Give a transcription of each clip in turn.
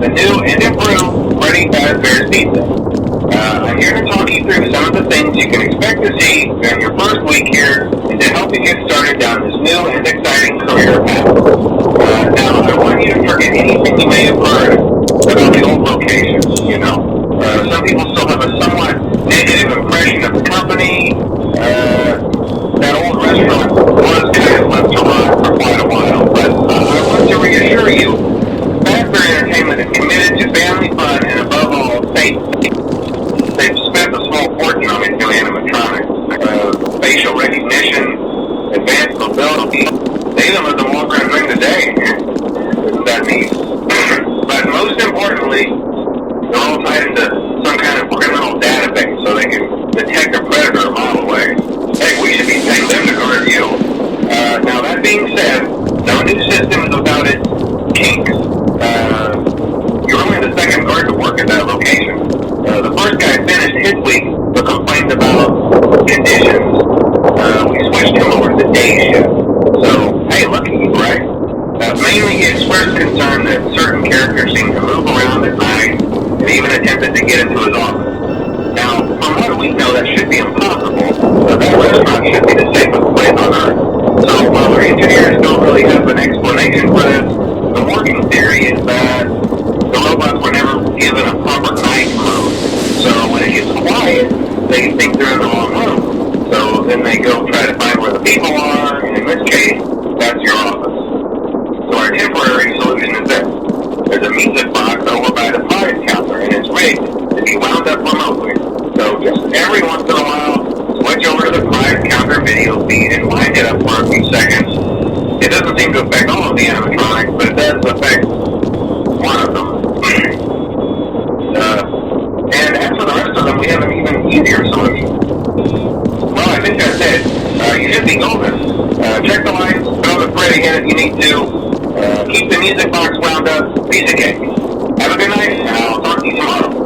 the new and improved Freddy Fazbear's Pizza. I'm here to talk you through some of the things you can expect to see during your first week here and to help you get started down this new and exciting career path. Now, I want you to forget anything you may have heard about the old locations, you know. Some people still have a somewhat negative impression of the company. That old restaurant was kind of left to rot for quite a while, but I want to reassure you, Fazbear Entertainment is committed to family fun and above all, safety. They've spent a small fortune on these new animatronics, facial recognition, advanced mobility. They even let them walk around during the day. Isn't that neat? But most importantly, they're all tied into some kind of criminal database so they can detect a predator a mile away. Hey, we should be paying them to guard you. Now that being said, no new system is without its kinks. You're only the second guard to work at that location. The first guy finished his week but complained about conditions. We switched him over to the day shift. So, hey, look at you, right? Mainly he expressed concern that certain characters seem to move around at night and even attempted to get into his office. Now, from what we know, that should be impossible. That restaurant should be the safest place on Earth. So while our engineers don't really have an explanation for this, the working theory is that the robots were never given a proper night mode. So when it gets quiet, they think they're in the wrong room. So then they go try to find where the people are, and in this case, that's your office. So our temporary solution is this. There's a music box over by the prize counter, and it's rigged to be wound up remotely. So just every once in a while, switch over to the prize counter video feed and wind it up for a few seconds. It doesn't seem to affect all of the animatronics, but it does affect one of them. And as for the rest of them, we have an even easier solution. Well, I think that's it. You should be golden. Check the lights, throw the Freddy in if you need to. Keep the music box wound up. Piece of cake. Have a good night, and I'll talk to you tomorrow.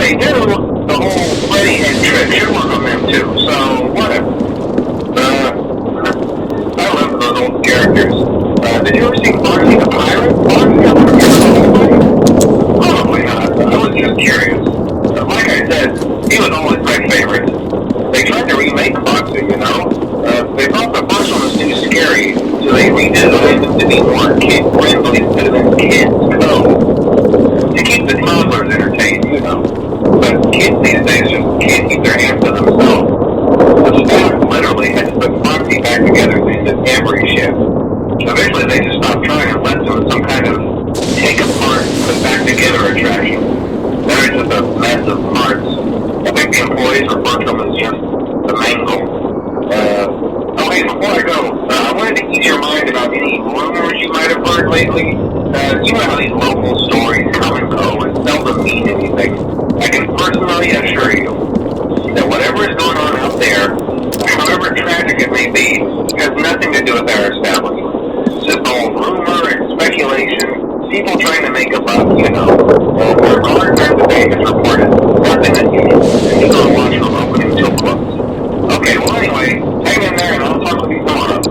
they do, the whole Freddy head trick should work on them too, so whatever. I remember those old characters. Did you ever see Foxy the Pirate? Foxy, I wonder if you ever played? Probably not. I was just curious. Like I said, he was always my favorite. They tried to remake Foxy, you know? They thought the first one was too scary, so they redesigned him to be more kid-friendly instead of in kids' code. To keep the toddlers entertained, you know. But kids these days just can't keep their hands to themselves. The staff literally had to put Foxy back together at the end of every shift. Eventually they just stopped trying and left him in some kind of take apart, put back together attraction. There was just a mess of parts. I think the employees refer to them as just the mangle. Oh hey, before I go, I wanted to ease your mind about any rumors you might have heard lately. You know how these local stories come and go and seldom mean anything. I can personally assure you that whatever is going on out there, however tragic it may be, has nothing to do with our establishment. It's just all rumor and speculation, people trying to make a buck, you know. Our guard during the day has reported nothing unusual, and he's on watch from opening till close. Okay, well anyway, hang in there and I'll talk with you tomorrow.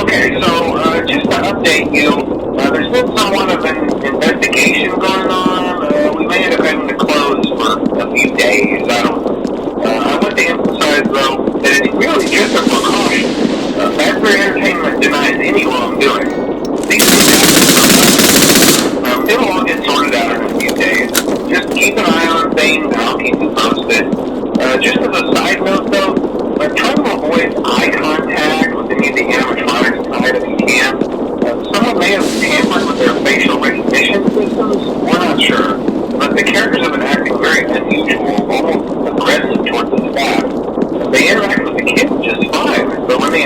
Okay, so just to update you, there's been somewhat of an investigation going on. We may end up having to close for a few days. I want to emphasize, though, that it's really just a precaution. Fazbear Entertainment denies any wrongdoing. These things happen. It'll all get sorted out in a few days. Just keep an eye on things, and I'll keep you posted. Just as a side note, though, try to avoid eye contact with any of the animatronics tonight if you can. Someone may have tampered with their facial recognition systems. We're not sure. But the characters have been acting very unusual, almost aggressive towards the staff. They interact with the kids just fine, but when they